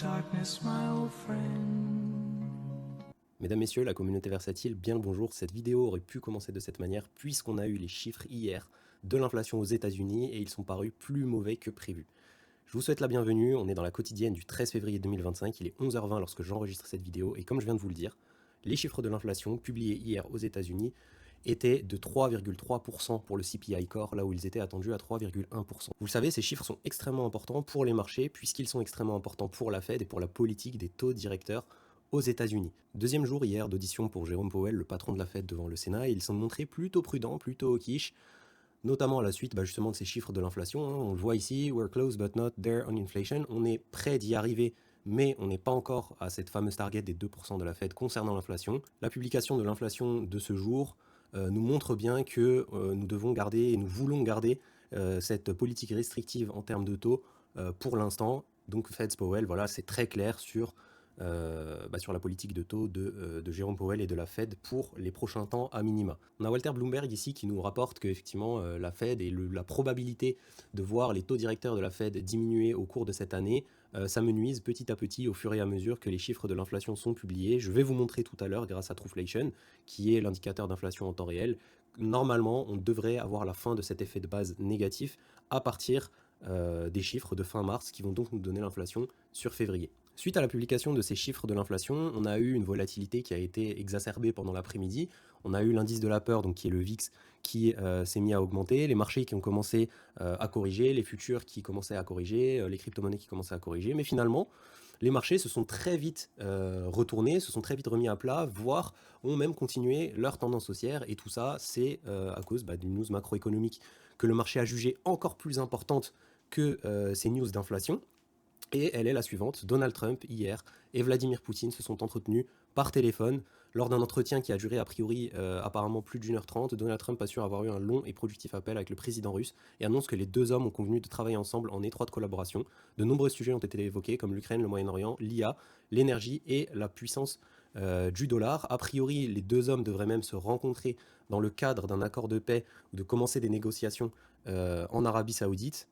darkness, my old friend. Mesdames, Messieurs, la communauté versatile, bien le bonjour. Cette vidéo aurait pu commencer de cette manière puisqu'on a eu les chiffres hier de l'inflation aux États-Unis et ils sont parus plus mauvais que prévu. Je vous souhaite la bienvenue, on est dans la quotidienne du 13 février 2025, il est 11h20 lorsque j'enregistre cette vidéo et comme je viens de vous le dire, les chiffres de l'inflation publiés hier aux États-Unis étaient de 3,3% pour le CPI Core, là où ils étaient attendus à 3,1%. Vous le savez, ces chiffres sont extrêmement importants pour les marchés puisqu'ils sont extrêmement importants pour la Fed et pour la politique des taux directeurs aux États-Unis. Deuxième jour hier d'audition pour Jérôme Powell, le patron de la Fed devant le Sénat, et ils sont montrés plutôt prudents, plutôt hawkish, notamment à la suite justement de ces chiffres de l'inflation. On le voit ici, we're close but not there on inflation. On est prêt d'y arriver, mais on n'est pas encore à cette fameuse target des 2% de la Fed concernant l'inflation. La publication de l'inflation de ce jour nous montre bien que nous devons garder et nous voulons garder cette politique restrictive en termes de taux pour l'instant. Donc Fed Powell, voilà, c'est très clair sur la politique de taux de Jérôme Powell et de la Fed pour les prochains temps à minima. On a Walter Bloomberg ici qui nous rapporte qu'effectivement la Fed et la probabilité de voir les taux directeurs de la Fed diminuer au cours de cette année s'amenuise petit à petit au fur et à mesure que les chiffres de l'inflation sont publiés. Je vais vous montrer tout à l'heure grâce à Trueflation, qui est l'indicateur d'inflation en temps réel. Normalement, on devrait avoir la fin de cet effet de base négatif à partir des chiffres de fin mars qui vont donc nous donner l'inflation sur février. Suite à la publication de ces chiffres de l'inflation, on a eu une volatilité qui a été exacerbée pendant l'après-midi. On a eu l'indice de la peur, donc qui est le VIX, qui s'est mis à augmenter, les marchés qui ont commencé à corriger, les futurs qui commençaient à corriger, les crypto-monnaies qui commençaient à corriger, mais finalement, les marchés se sont très vite retournés, se sont très vite remis à plat, voire ont même continué leur tendance haussière, et tout ça, c'est à cause d'une news macroéconomique que le marché a jugée encore plus importante que ces news d'inflation. Et elle est la suivante, Donald Trump, hier, et Vladimir Poutine se sont entretenus par téléphone lors d'un entretien qui a duré a priori apparemment plus d'1h30. Donald Trump assure avoir eu un long et productif appel avec le président russe et annonce que les deux hommes ont convenu de travailler ensemble en étroite collaboration. De nombreux sujets ont été évoqués comme l'Ukraine, le Moyen-Orient, l'IA, l'énergie et la puissance du dollar. A priori, les deux hommes devraient même se rencontrer dans le cadre d'un accord de paix ou de commencer des négociations en Arabie Saoudite.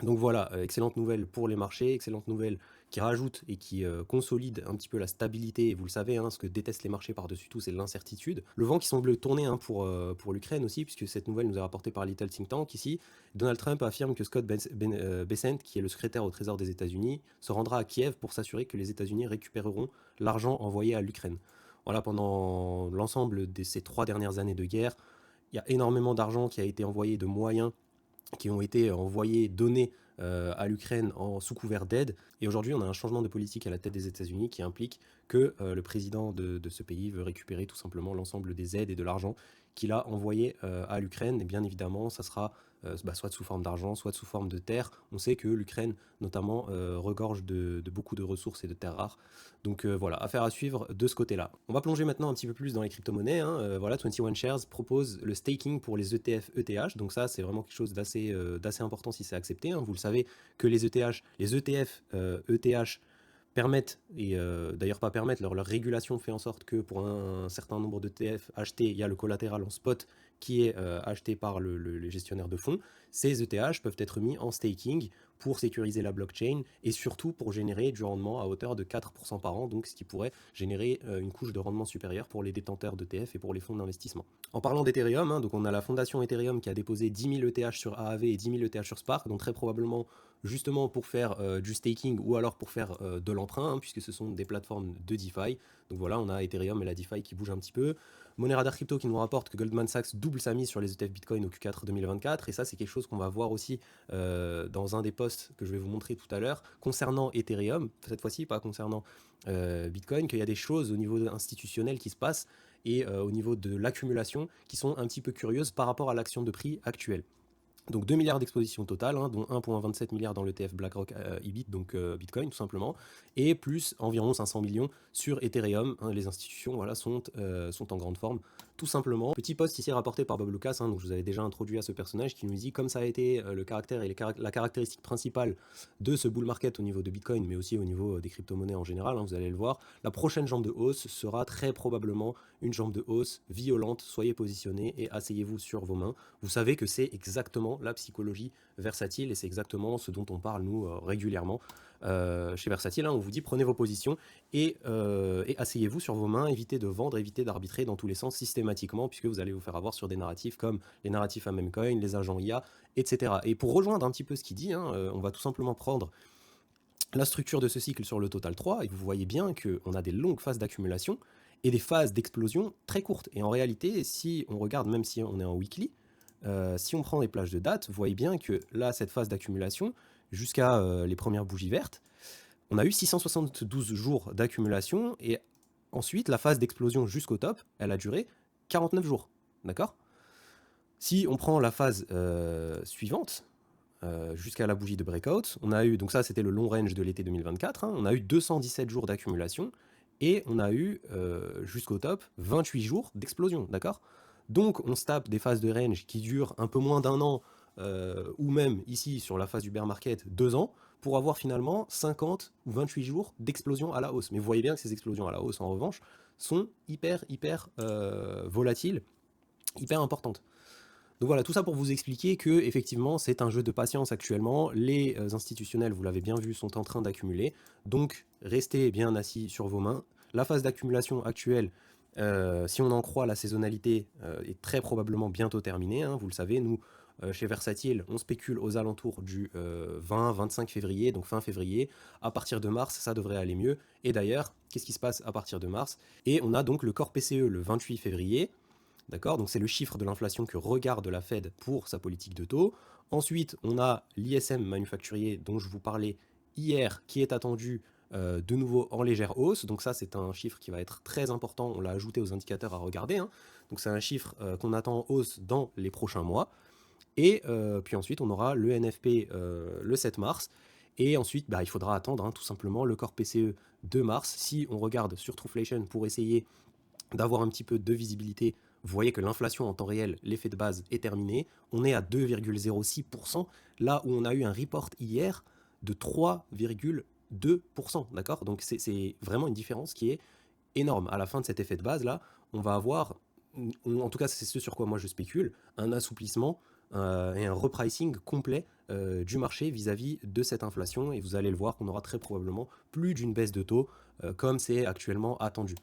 Donc voilà, excellente nouvelle pour les marchés, excellente nouvelle qui rajoute et qui consolide un petit peu la stabilité. Et vous le savez, ce que détestent les marchés par-dessus tout, c'est l'incertitude. Le vent qui semble tourner pour l'Ukraine aussi, puisque cette nouvelle nous est rapportée par Little Think Tank ici. Donald Trump affirme que Scott Bessent, qui est le secrétaire au Trésor des États-Unis, se rendra à Kiev pour s'assurer que les États-Unis récupéreront l'argent envoyé à l'Ukraine. Voilà, pendant l'ensemble de ces 3 dernières années de guerre, il y a énormément d'argent qui a été envoyé, de moyens qui ont été envoyés, donnés à l'Ukraine sous couvert d'aide. Et aujourd'hui, on a un changement de politique à la tête des États-Unis qui implique que le président de ce pays veut récupérer tout simplement l'ensemble des aides et de l'argent qu'il a envoyé à l'Ukraine. Et bien évidemment, ça sera soit sous forme d'argent, soit sous forme de terre. On sait que l'Ukraine, notamment, regorge de beaucoup de ressources et de terres rares. Donc voilà, affaire à suivre de ce côté-là. On va plonger maintenant un petit peu plus dans les crypto-monnaies. Voilà, 21 Shares propose le staking pour les ETF ETH. Donc ça, c'est vraiment quelque chose d'assez important si c'est accepté. Vous le savez que les ETF ETH permettent, et d'ailleurs pas permettent, leur régulation fait en sorte que pour un certain nombre d'ETF achetés, il y a le collatéral en spot qui est acheté par les gestionnaires de fonds. Ces ETH peuvent être mis en staking pour sécuriser la blockchain et surtout pour générer du rendement à hauteur de 4% par an, donc ce qui pourrait générer une couche de rendement supérieure pour les détenteurs d'ETF et pour les fonds d'investissement. En parlant d'Ethereum, donc on a la fondation Ethereum qui a déposé 10 000 ETH sur AAV et 10 000 ETH sur Spark, donc très probablement justement pour faire du staking ou alors pour faire de l'emprunt, puisque ce sont des plateformes de DeFi. Donc voilà, on a Ethereum et la DeFi qui bougent un petit peu. Money Radar Crypto qui nous rapporte que Goldman Sachs double sa mise sur les ETF Bitcoin au Q4 2024, et ça c'est quelque chose qu'on va voir aussi dans un des posts que je vais vous montrer tout à l'heure, concernant Ethereum, cette fois-ci pas concernant Bitcoin, qu'il y a des choses au niveau institutionnel qui se passent, et au niveau de l'accumulation qui sont un petit peu curieuses par rapport à l'action de prix actuelle. Donc 2 milliards d'exposition totale, dont 1,27 milliard dans l'ETF BlackRock EBIT, donc Bitcoin tout simplement, et plus environ 500 millions sur Ethereum. Les institutions sont en grande forme, tout simplement. Petit post ici rapporté par Bob Lucas, donc je vous avais déjà introduit à ce personnage, qui nous dit comme ça a été le caractère et la caractéristique principale de ce bull market au niveau de Bitcoin, mais aussi au niveau des crypto-monnaies en général, vous allez le voir, la prochaine jambe de hausse sera très probablement une jambe de hausse violente. Soyez positionnés et asseyez-vous sur vos mains. Vous savez que c'est exactement la psychologie versatile et c'est exactement ce dont on parle nous régulièrement chez Versatile, hein, on vous dit prenez vos positions et asseyez-vous sur vos mains, évitez de vendre, évitez d'arbitrer dans tous les sens systématiquement, puisque vous allez vous faire avoir sur des narratifs comme les narratifs à Memcoin, les agents IA, etc. Et pour rejoindre un petit peu ce qu'il dit, hein, on va tout simplement prendre la structure de ce cycle sur le total 3, et vous voyez bien qu'on a des longues phases d'accumulation et des phases d'explosion très courtes. Et en réalité, si on regarde, même si on est en weekly, si on prend les plages de date, vous voyez bien que là, cette phase d'accumulation, jusqu'à les premières bougies vertes, on a eu 672 jours d'accumulation, et ensuite, la phase d'explosion jusqu'au top, elle a duré 49 jours. D'accord? Si on prend la phase suivante, jusqu'à la bougie de breakout, on a eu, donc ça c'était le long range de l'été 2024, hein, on a eu 217 jours d'accumulation, et on a eu jusqu'au top 28 jours d'explosion, d'accord? Donc on se tape des phases de range qui durent un peu moins d'un an, ou même ici sur la phase du bear market 2 ans, pour avoir finalement 50 ou 28 jours d'explosion à la hausse. Mais vous voyez bien que ces explosions à la hausse, en revanche, sont hyper volatiles, hyper importantes. Donc voilà, tout ça pour vous expliquer que effectivement c'est un jeu de patience actuellement. Les institutionnels, vous l'avez bien vu, sont en train d'accumuler. Donc restez bien assis sur vos mains. La phase d'accumulation actuelle, si on en croit la saisonnalité, est très probablement bientôt terminée, hein. Vous le savez, nous, chez Versatile, on spécule aux alentours du 20-25 février, donc fin février. À partir de mars, ça devrait aller mieux. Et d'ailleurs, qu'est-ce qui se passe à partir de mars? Et on a donc le corps PCE le 28 février. D'accord? Donc c'est le chiffre de l'inflation que regarde la Fed pour sa politique de taux. Ensuite, on a l'ISM manufacturier dont je vous parlais hier, qui est attendu de nouveau en légère hausse. Donc ça, c'est un chiffre qui va être très important. On l'a ajouté aux indicateurs à regarder, hein. Donc c'est un chiffre qu'on attend en hausse dans les prochains mois. Et puis ensuite, on aura le NFP le 7 mars. Et ensuite, il faudra attendre, hein, tout simplement le corps PCE de mars. Si on regarde sur Trueflation pour essayer d'avoir un petit peu de visibilité, vous voyez que l'inflation en temps réel, l'effet de base est terminé. On est à 2,06%, là où on a eu un report hier de 3,2%. D'accord? Donc c'est vraiment une différence qui est énorme. À la fin de cet effet de base, là, on va avoir, en tout cas c'est ce sur quoi moi je spécule, un assouplissement et un repricing complet du marché vis-à-vis de cette inflation. Et vous allez le voir qu'on aura très probablement plus d'une baisse de taux comme c'est actuellement attendu.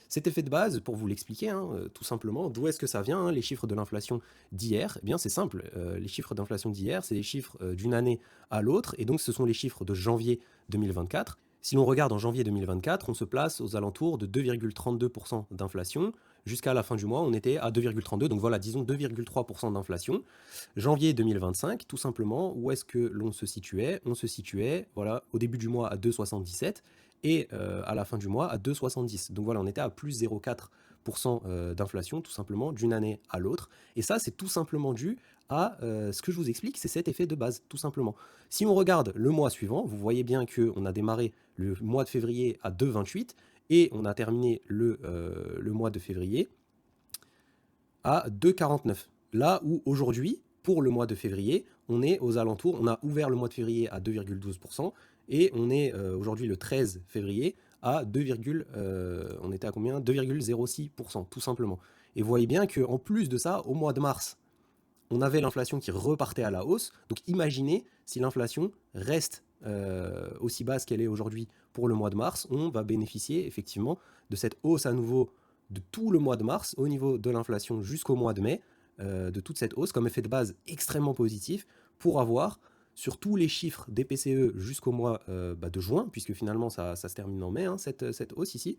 Cet effet de base, pour vous l'expliquer, hein, tout simplement, d'où est-ce que ça vient, hein, les chiffres de l'inflation d'hier? Eh bien, c'est simple. Les chiffres d'inflation d'hier, c'est les chiffres d'une année à l'autre, et donc ce sont les chiffres de janvier 2024. Si l'on regarde en janvier 2024, on se place aux alentours de 2,32% d'inflation. Jusqu'à la fin du mois, on était à 2,32, donc voilà, disons 2,3% d'inflation. Janvier 2025, tout simplement, où est-ce que l'on se situait? On se situait, voilà, au début du mois à 2,77, et à la fin du mois à 2,70. Donc voilà, on était à plus 0,4% d'inflation, tout simplement, d'une année à l'autre. Et ça, c'est tout simplement dû à ce que je vous explique, c'est cet effet de base, tout simplement. Si on regarde le mois suivant, vous voyez bien qu'on a démarré le mois de février à 2,28 et on a terminé le mois de février à 2,49. Là où aujourd'hui, pour le mois de février, on est aux alentours, on a ouvert le mois de février à 2,12%, et on est aujourd'hui le 13 février à 2, on était à combien? 2,06%, tout simplement. Et vous voyez bien qu'en plus de ça, au mois de mars, on avait l'inflation qui repartait à la hausse. Donc imaginez si l'inflation reste aussi basse qu'elle est aujourd'hui pour le mois de mars, on va bénéficier effectivement de cette hausse à nouveau de tout le mois de mars au niveau de l'inflation jusqu'au mois de mai, de toute cette hausse comme effet de base extrêmement positif pour avoir sur tous les chiffres des PCE jusqu'au mois de juin, puisque finalement ça se termine en mai, hein, cette hausse ici,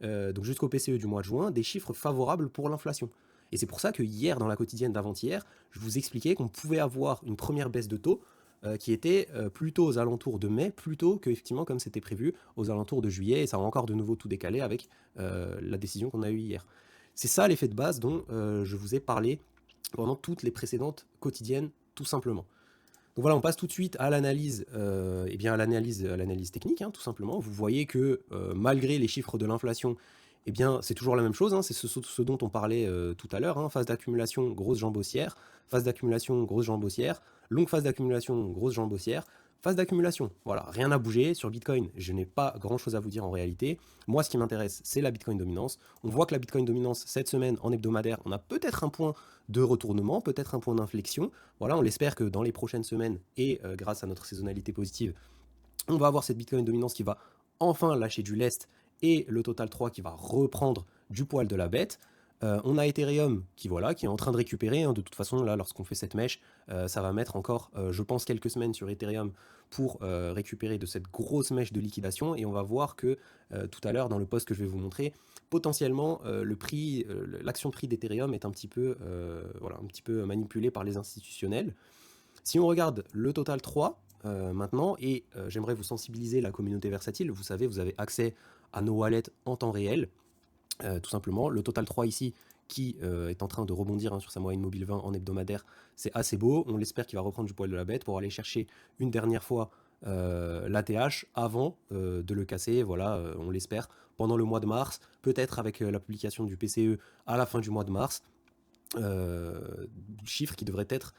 donc jusqu'au PCE du mois de juin, des chiffres favorables pour l'inflation. Et c'est pour ça que hier, dans la quotidienne d'avant-hier, je vous expliquais qu'on pouvait avoir une première baisse de taux qui était plutôt aux alentours de mai, plutôt que, effectivement, comme c'était prévu, aux alentours de juillet, et ça a encore de nouveau tout décalé avec la décision qu'on a eue hier. C'est ça l'effet de base dont je vous ai parlé pendant toutes les précédentes quotidiennes, tout simplement. Donc voilà, on passe tout de suite à l'analyse, à l'analyse technique, hein, tout simplement. Vous voyez que malgré les chiffres de l'inflation, eh bien, c'est toujours la même chose, hein, c'est ce dont on parlait tout à l'heure, hein, phase d'accumulation, grosse jambe haussière, phase d'accumulation, grosse jambe haussière, longue phase d'accumulation, grosse jambe haussière, phase d'accumulation. Voilà, rien n'a bougé. Sur Bitcoin, je n'ai pas grand-chose à vous dire en réalité. Moi, ce qui m'intéresse, c'est la Bitcoin dominance. On voit que la Bitcoin dominance, cette semaine, en hebdomadaire, on a peut-être un point de retournement, peut-être un point d'inflexion. Voilà, on l'espère que dans les prochaines semaines, et grâce à notre saisonnalité positive, On va avoir cette Bitcoin dominance qui va enfin lâcher du lest et le Total 3 qui va reprendre du poil de la bête. On a Ethereum qui, voilà, qui est en train de récupérer. Hein. De toute façon, là, lorsqu'on fait cette mèche, ça va mettre encore, je pense, quelques semaines sur Ethereum pour récupérer de cette grosse mèche de liquidation. Et on va voir que tout à l'heure, dans le post que je vais vous montrer, potentiellement, l'action de prix d'Ethereum est un petit peu, voilà, un petit peu manipulée par les institutionnels. Si on regarde le Total 3, maintenant, et j'aimerais vous sensibiliser la communauté versatile, vous savez, vous avez accès à nos wallets en temps réel, tout simplement. Le Total 3 ici, qui est en train de rebondir hein, sur sa moyenne mobile 20 en hebdomadaire, c'est assez beau. On l'espère qu'il va reprendre du poil de la bête pour aller chercher une dernière fois l'ATH avant de le casser, voilà, on l'espère, pendant le mois de mars, peut-être avec la publication du PCE à la fin du mois de mars, chiffre qui devrait être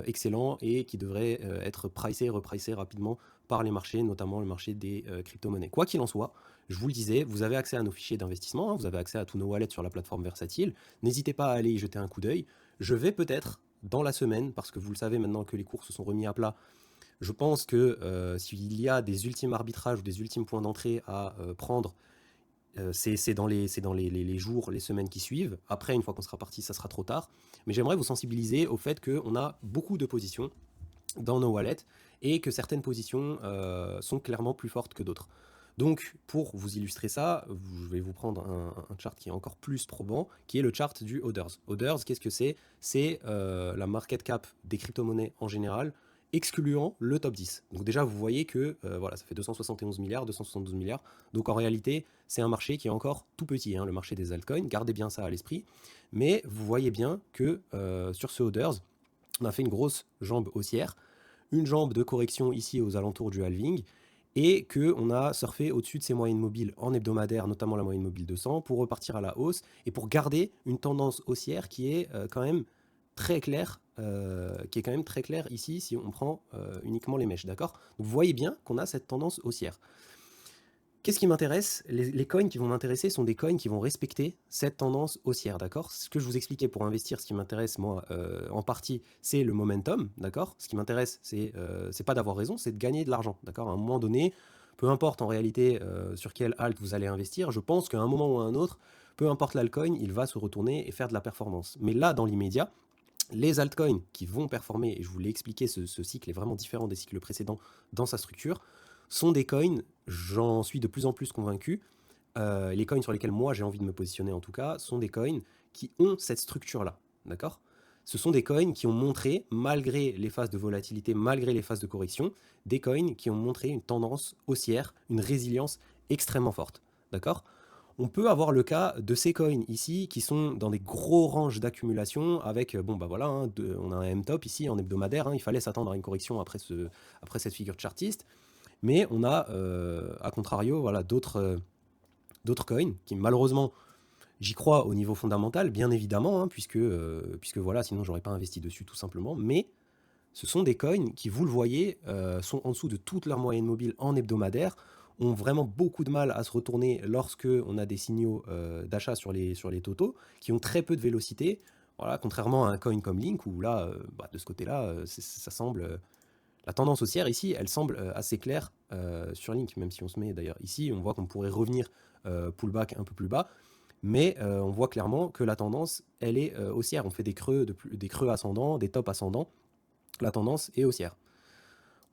excellent et qui devrait être pricé et repricé rapidement par les marchés, notamment le marché des crypto-monnaies. Quoi qu'il en soit, je vous le disais, vous avez accès à nos fichiers d'investissement, hein, vous avez accès à tous nos wallets sur la plateforme Versatile. N'hésitez pas à aller y jeter un coup d'œil. Je vais peut-être, dans la semaine, parce que vous le savez maintenant que les cours se sont remis à plat, je pense que s'il y a des ultimes arbitrages ou des ultimes points d'entrée à prendre, c'est dans les jours, les semaines qui suivent. Après, une fois qu'on sera parti, ça sera trop tard. Mais j'aimerais vous sensibiliser au fait qu'on a beaucoup de positions dans nos wallets et que certaines positions sont clairement plus fortes que d'autres. Donc, pour vous illustrer ça, je vais vous prendre un chart qui est encore plus probant, qui est le chart du Hoders. Hoders, qu'est-ce que c'est? C'est la market cap des crypto-monnaies en général, excluant le top 10. Donc déjà, vous voyez que voilà, ça fait 271 milliards, 272 milliards. Donc en réalité, c'est un marché qui est encore tout petit, hein, le marché des altcoins. Gardez bien ça à l'esprit. Mais vous voyez bien que sur ce Hoders, on a fait une grosse jambe haussière, une jambe de correction ici aux alentours du halving, et qu'on a surfé au-dessus de ces moyennes mobiles en hebdomadaire, notamment la moyenne mobile 200, pour repartir à la hausse et pour garder une tendance haussière qui est quand même très claire, ici si on prend uniquement les mèches, d'accord? Donc vous voyez bien qu'on a cette tendance haussière. Qu'est-ce qui m'intéresse? Les coins qui vont m'intéresser sont des coins qui vont respecter cette tendance haussière, d'accord? Ce que je vous expliquais pour investir, ce qui m'intéresse, moi, en partie, c'est le momentum, d'accord? Ce qui m'intéresse, c'est pas d'avoir raison, c'est de gagner de l'argent, d'accord? À un moment donné, peu importe en réalité sur quel alt vous allez investir, je pense qu'à un moment ou à un autre, peu importe l'altcoin, il va se retourner et faire de la performance. Mais là, dans l'immédiat, les altcoins qui vont performer, et je vous l'ai expliqué, ce cycle est vraiment différent des cycles précédents dans sa structure, sont des coins, j'en suis de plus en plus convaincu, les coins sur lesquels moi j'ai envie de me positionner en tout cas, sont des coins qui ont cette structure-là, d'accord? Ce sont des coins qui ont montré, malgré les phases de volatilité, malgré les phases de correction, des coins qui ont montré une tendance haussière, une résilience extrêmement forte, d'accord? On peut avoir le cas de ces coins ici qui sont dans des gros ranges d'accumulation avec, bon bah voilà, hein, on a un M-top ici en hebdomadaire, hein, il fallait s'attendre à une correction après cette figure chartiste, mais on a, à contrario, voilà, d'autres coins qui malheureusement, j'y crois au niveau fondamental, bien évidemment, hein, puisque voilà, sinon j'aurais pas investi dessus tout simplement, mais ce sont des coins qui, vous le voyez, sont en dessous de toute leur moyenne mobile en hebdomadaire, ont vraiment beaucoup de mal à se retourner lorsque on a des signaux d'achat sur les totaux, qui ont très peu de vélocité, voilà, contrairement à un coin comme Link, où là, bah, de ce côté-là, ça semble... la tendance haussière ici, elle semble assez claire sur Link, même si on se met d'ailleurs ici, on voit qu'on pourrait revenir pullback un peu plus bas, mais on voit clairement que la tendance, elle est haussière. On fait des creux ascendants, des tops ascendants, la tendance est haussière.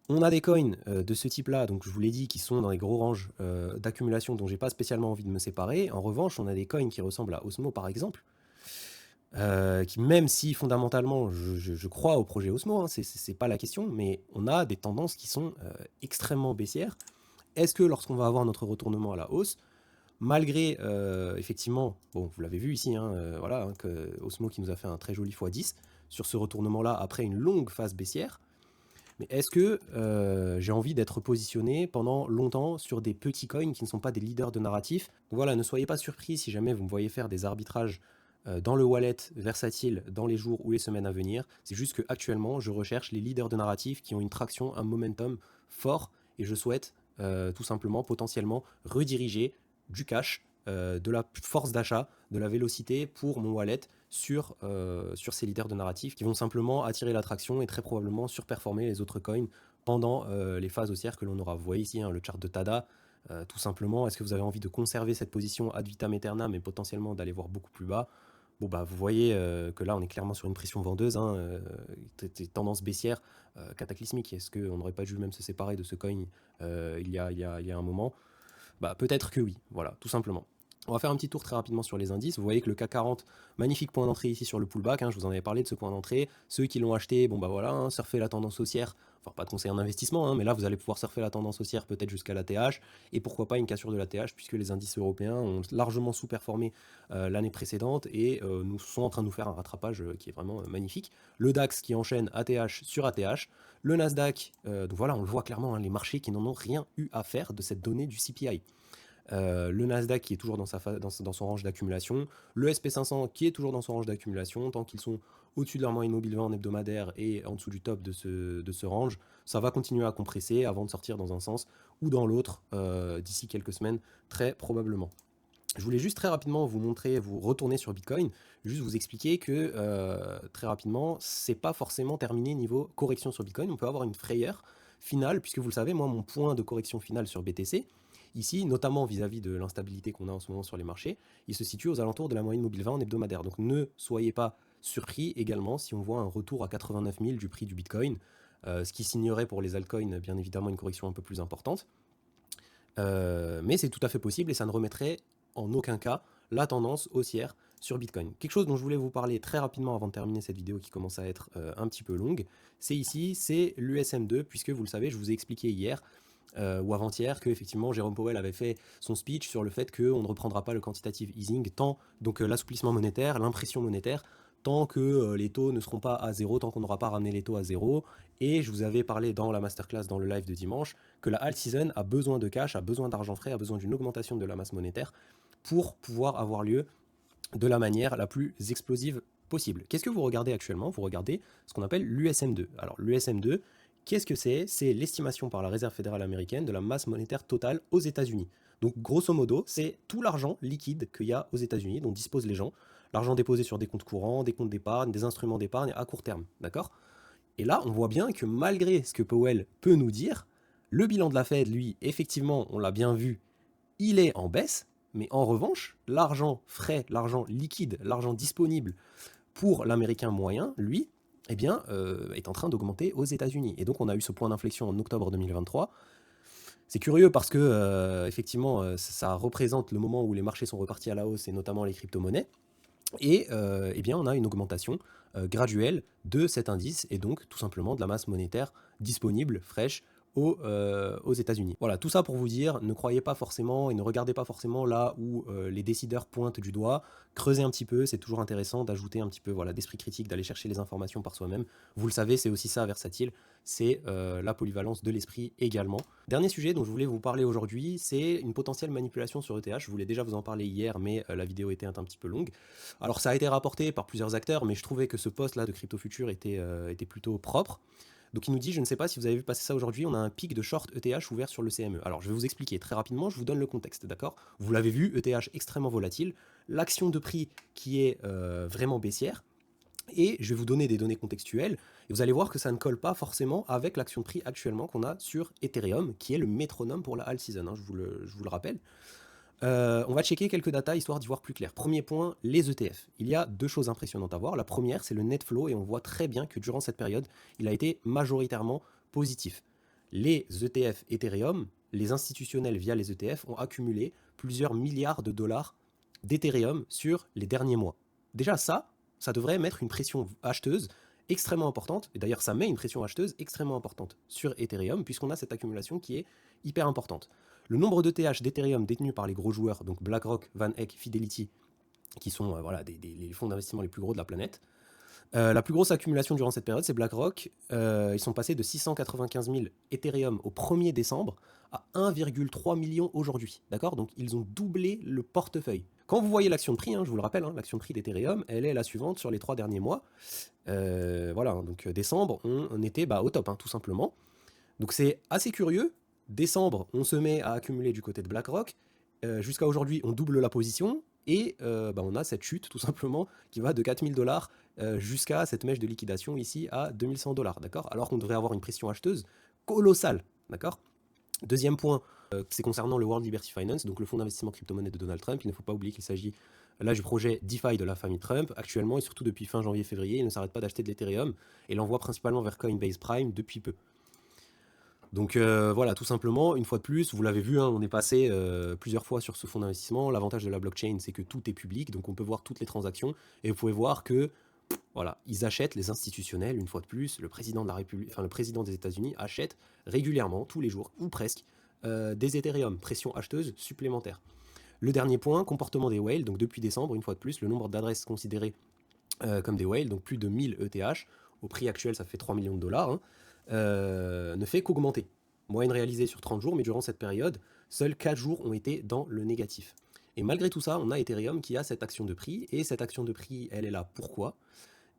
On a des coins de ce type-là, donc je vous l'ai dit, qui sont dans les gros ranges d'accumulation dont j'ai pas spécialement envie de me séparer. En revanche, on a des coins qui ressemblent à Osmo par exemple, qui même si fondamentalement je crois au projet Osmo, hein, c'est pas la question, mais on a des tendances qui sont extrêmement baissières. Est-ce que lorsqu'on va avoir notre retournement à la hausse, malgré effectivement, bon vous l'avez vu ici, hein, voilà, hein, que Osmo qui nous a fait un très joli x10 sur ce retournement-là après une longue phase baissière, mais est-ce que j'ai envie d'être positionné pendant longtemps sur des petits coins qui ne sont pas des leaders de narratif? Donc voilà, ne soyez pas surpris si jamais vous me voyez faire des arbitrages dans le wallet versatile dans les jours ou les semaines à venir. C'est juste qu'actuellement, je recherche les leaders de narratif qui ont une traction, un momentum fort, et je souhaite tout simplement, potentiellement, rediriger du cash, de la force d'achat, de la vélocité pour mon wallet sur ces leaders de narratif qui vont simplement attirer l'attraction et très probablement surperformer les autres coins pendant les phases haussières que l'on aura. Vous voyez ici le chart de Tada, tout simplement. Est-ce que vous avez envie de conserver cette position ad vitam aeternam et potentiellement d'aller voir beaucoup plus bas? Bon, bah, vous voyez que là, on est clairement sur une pression vendeuse, tendance baissière cataclysmique. Est-ce qu'on n'aurait pas dû même se séparer de ce coin il y a un moment? Bah, peut-être que oui, voilà, tout simplement. On va faire un petit tour très rapidement sur les indices. Vous voyez que le CAC 40, magnifique point d'entrée ici sur le pullback, je vous en avais parlé de ce point d'entrée. Ceux qui l'ont acheté, bon bah voilà, surfer la tendance haussière, enfin pas de conseil en investissement, mais là vous allez pouvoir surfer la tendance haussière peut-être jusqu'à la TH, et pourquoi pas une cassure de la TH, puisque les indices européens ont largement sous-performé l'année précédente, et nous sont en train de nous faire un rattrapage qui est vraiment magnifique. Le DAX qui enchaîne ATH sur ATH, le Nasdaq, donc voilà, on le voit clairement, les marchés qui n'en ont rien eu à faire de cette donnée du CPI. Le Nasdaq qui est toujours dans son range d'accumulation, le SP500 qui est toujours dans son range d'accumulation, tant qu'ils sont au-dessus de leur moyenne mobile 20 en hebdomadaire et en dessous du top de ce range, ça va continuer à compresser avant de sortir dans un sens ou dans l'autre d'ici quelques semaines, très probablement. Je voulais juste très rapidement vous montrer, vous retourner sur Bitcoin, juste vous expliquer que très rapidement, c'est pas forcément terminé niveau correction sur Bitcoin, on peut avoir une frayeur finale, puisque vous le savez, moi mon point de correction finale sur BTC, ici, notamment vis-à-vis de l'instabilité qu'on a en ce moment sur les marchés, il se situe aux alentours de la moyenne mobile 20 en hebdomadaire. Donc ne soyez pas surpris également si on voit un retour à 89 000 du prix du Bitcoin, ce qui signerait pour les altcoins bien évidemment une correction un peu plus importante. Mais c'est tout à fait possible et ça ne remettrait en aucun cas la tendance haussière sur Bitcoin. Quelque chose dont je voulais vous parler très rapidement avant de terminer cette vidéo qui commence à être un petit peu longue, c'est ici, c'est l'USM2, puisque vous le savez, je vous ai expliqué hier ou avant-hier que effectivement Jérôme Powell avait fait son speech sur le fait qu'on ne reprendra pas le quantitative easing, donc l'assouplissement monétaire, l'impression monétaire, tant que les taux ne seront pas à zéro, tant qu'on n'aura pas ramené les taux à zéro. Et je vous avais parlé dans la masterclass, dans le live de dimanche, que la alt season a besoin de cash, a besoin d'argent frais, a besoin d'une augmentation de la masse monétaire pour pouvoir avoir lieu de la manière la plus explosive possible. Qu'est-ce que vous regardez actuellement? Vous regardez ce qu'on appelle l'USM2. Alors l'USM2, qu'est-ce que c'est? C'est l'estimation par la Réserve fédérale américaine de la masse monétaire totale aux États-Unis. Donc grosso modo, c'est tout l'argent liquide qu'il y a aux États-Unis, dont disposent les gens. L'argent déposé sur des comptes courants, des comptes d'épargne, des instruments d'épargne à court terme. D'accord? Et là, on voit bien que malgré ce que Powell peut nous dire, le bilan de la Fed, lui, effectivement, on l'a bien vu, il est en baisse, mais en revanche, l'argent frais, l'argent liquide, l'argent disponible pour l'américain moyen, lui, eh bien, est en train d'augmenter aux États-Unis. Et donc, on a eu ce point d'inflexion en octobre 2023. C'est curieux parce que, effectivement, ça représente le moment où les marchés sont repartis à la hausse, et notamment les crypto-monnaies. Et eh bien, on a une augmentation graduelle de cet indice, et donc tout simplement de la masse monétaire disponible, fraîche, aux États-Unis. Voilà, tout ça pour vous dire, ne croyez pas forcément et ne regardez pas forcément là où les décideurs pointent du doigt. Creusez un petit peu, c'est toujours intéressant d'ajouter un petit peu d'esprit critique, d'aller chercher les informations par soi-même. Vous le savez, c'est aussi ça Versatile, c'est la polyvalence de l'esprit également. Dernier sujet dont je voulais vous parler aujourd'hui, c'est une potentielle manipulation sur ETH. Je voulais déjà vous en parler hier, mais la vidéo était un petit peu longue. Alors ça a été rapporté par plusieurs acteurs, mais je trouvais que ce post-là de Crypto Future était plutôt propre. Donc il nous dit, je ne sais pas si vous avez vu passer ça aujourd'hui, on a un pic de short ETH ouvert sur le CME. Alors je vais vous expliquer très rapidement, je vous donne le contexte, d'accord? Vous l'avez vu, ETH extrêmement volatile, l'action de prix qui est vraiment baissière, et je vais vous donner des données contextuelles, et vous allez voir que ça ne colle pas forcément avec l'action de prix actuellement qu'on a sur Ethereum, qui est le métronome pour la alt season, je vous le rappelle. On va checker quelques datas histoire d'y voir plus clair. Premier point, les ETF. Il y a deux choses impressionnantes à voir. La première, c'est le net flow, et on voit très bien que durant cette période, il a été majoritairement positif. Les ETF Ethereum, les institutionnels via les ETF, ont accumulé plusieurs milliards de dollars d'Ethereum sur les derniers mois. Déjà ça devrait mettre une pression acheteuse extrêmement importante, et d'ailleurs ça met une pression acheteuse extrêmement importante sur Ethereum, puisqu'on a cette accumulation qui est hyper importante. Le nombre d'ETH d'Ethereum détenus par les gros joueurs, donc BlackRock, VanEck, Fidelity, qui sont les fonds d'investissement les plus gros de la planète. La plus grosse accumulation durant cette période, c'est BlackRock. Ils sont passés de 695 000 Ethereum au 1er décembre à 1,3 million aujourd'hui. D'accord? Donc ils ont doublé le portefeuille. Quand vous voyez l'action de prix, je vous le rappelle, l'action de prix d'Ethereum, elle est la suivante sur les 3 derniers mois. Donc décembre, on était au top, tout simplement. Donc c'est assez curieux. Décembre, on se met à accumuler du côté de BlackRock. Jusqu'à aujourd'hui, on double la position. Et on a cette chute, tout simplement, qui va de 4000 $ jusqu'à cette mèche de liquidation ici à 2100 $. D'accord? Alors qu'on devrait avoir une pression acheteuse colossal, d'accord? Deuxième point, c'est concernant le World Liberty Finance, donc le fonds d'investissement crypto-monnaie de Donald Trump. Il ne faut pas oublier qu'il s'agit là du projet DeFi de la famille Trump. Actuellement, et surtout depuis fin janvier-février, il ne s'arrête pas d'acheter de l'Ethereum et l'envoie principalement vers Coinbase Prime depuis peu. Donc voilà, tout simplement, une fois de plus, vous l'avez vu, hein, on est passé plusieurs fois sur ce fonds d'investissement. L'avantage de la blockchain, c'est que tout est public, donc on peut voir toutes les transactions, et vous pouvez voir que voilà, ils achètent les institutionnels, une fois de plus, le président de la République, enfin le président des États-Unis achète régulièrement, tous les jours, ou presque, des Ethereum, pression acheteuse supplémentaire. Le dernier point, comportement des whales, donc depuis décembre, une fois de plus, le nombre d'adresses considérées comme des whales, donc plus de 1000 ETH, au prix actuel ça fait 3 millions de dollars, hein, ne fait qu'augmenter. Moyenne réalisée sur 30 jours, mais durant cette période, seuls 4 jours ont été dans le négatif. Et malgré tout ça, on a Ethereum qui a cette action de prix, et cette action de prix, elle est là pourquoi?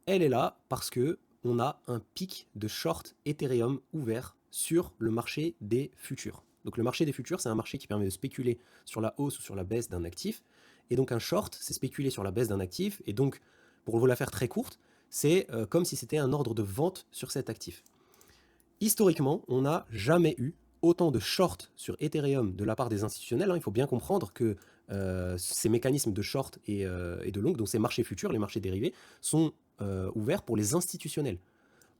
Elle est là parce que on a un pic de short Ethereum ouvert sur le marché des futurs. Donc le marché des futurs, c'est un marché qui permet de spéculer sur la hausse ou sur la baisse d'un actif. Et donc un short, c'est spéculer sur la baisse d'un actif. Et donc, pour vous la faire très courte, c'est comme si c'était un ordre de vente sur cet actif. Historiquement, on n'a jamais eu autant de short sur Ethereum de la part des institutionnels. Il faut bien comprendre que ces mécanismes de short et de long, donc ces marchés futurs, les marchés dérivés, sont ouverts pour les institutionnels.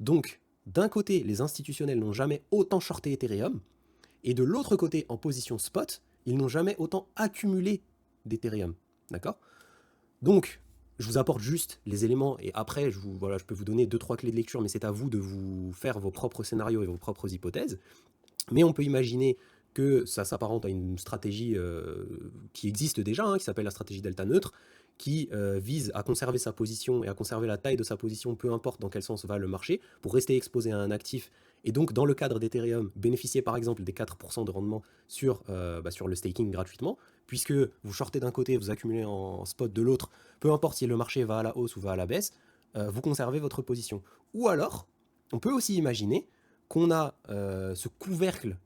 Donc, d'un côté, les institutionnels n'ont jamais autant shorté Ethereum, et de l'autre côté, en position spot, ils n'ont jamais autant accumulé d'Ethereum. D'accord? Donc, je vous apporte juste les éléments, et après, je peux vous donner 2-3 clés de lecture, mais c'est à vous de vous faire vos propres scénarios et vos propres hypothèses. Mais on peut imaginer que ça s'apparente à une stratégie qui existe déjà, hein, qui s'appelle la stratégie delta neutre, qui vise à conserver sa position et à conserver la taille de sa position, peu importe dans quel sens va le marché, pour rester exposé à un actif, et donc dans le cadre d'Ethereum, bénéficier par exemple des 4% de rendement sur le staking gratuitement, puisque vous shortez d'un côté, vous accumulez en spot de l'autre, peu importe si le marché va à la hausse ou va à la baisse, vous conservez votre position. Ou alors, on peut aussi imaginer qu'on a ce couvercle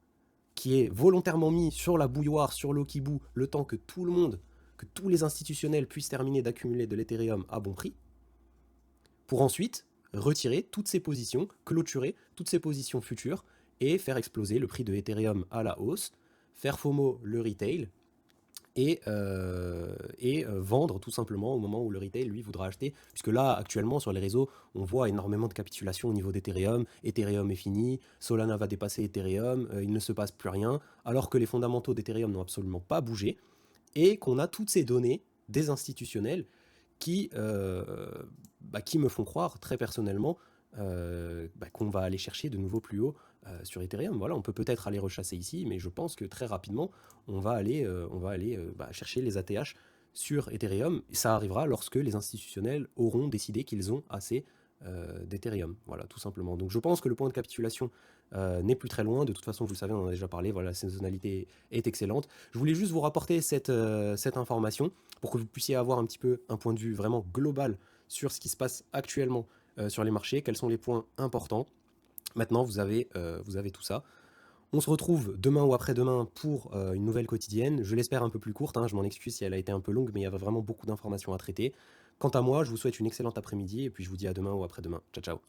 qui est volontairement mis sur la bouilloire, sur l'Okibu, le temps que tout le monde, que tous les institutionnels puissent terminer d'accumuler de l'Ethereum à bon prix, pour ensuite retirer toutes ces positions, clôturer toutes ces positions futures et faire exploser le prix de Ethereum à la hausse, faire FOMO le retail et vendre tout simplement au moment où le retail, lui, voudra acheter. Puisque là, actuellement, sur les réseaux, on voit énormément de capitulation au niveau d'Ethereum. Ethereum est fini, Solana va dépasser Ethereum, il ne se passe plus rien, alors que les fondamentaux d'Ethereum n'ont absolument pas bougé, et qu'on a toutes ces données des institutionnels qui me font croire, très personnellement, qu'on va aller chercher de nouveau plus haut sur Ethereum. Voilà, on peut peut-être aller rechasser ici, mais je pense que très rapidement, on va aller chercher les ATH sur Ethereum. Et ça arrivera lorsque les institutionnels auront décidé qu'ils ont assez d'Ethereum. Voilà, tout simplement. Donc je pense que le point de capitulation n'est plus très loin. De toute façon, vous le savez, on en a déjà parlé. Voilà, la saisonnalité est excellente. Je voulais juste vous rapporter cette information pour que vous puissiez avoir un petit peu un point de vue vraiment global sur ce qui se passe actuellement sur les marchés, quels sont les points importants. Maintenant, vous avez tout ça. On se retrouve demain ou après-demain pour une nouvelle quotidienne. Je l'espère un peu plus courte, hein, je m'en excuse si elle a été un peu longue, mais il y avait vraiment beaucoup d'informations à traiter. Quant à moi, je vous souhaite une excellente après-midi et puis je vous dis à demain ou après-demain. Ciao, ciao.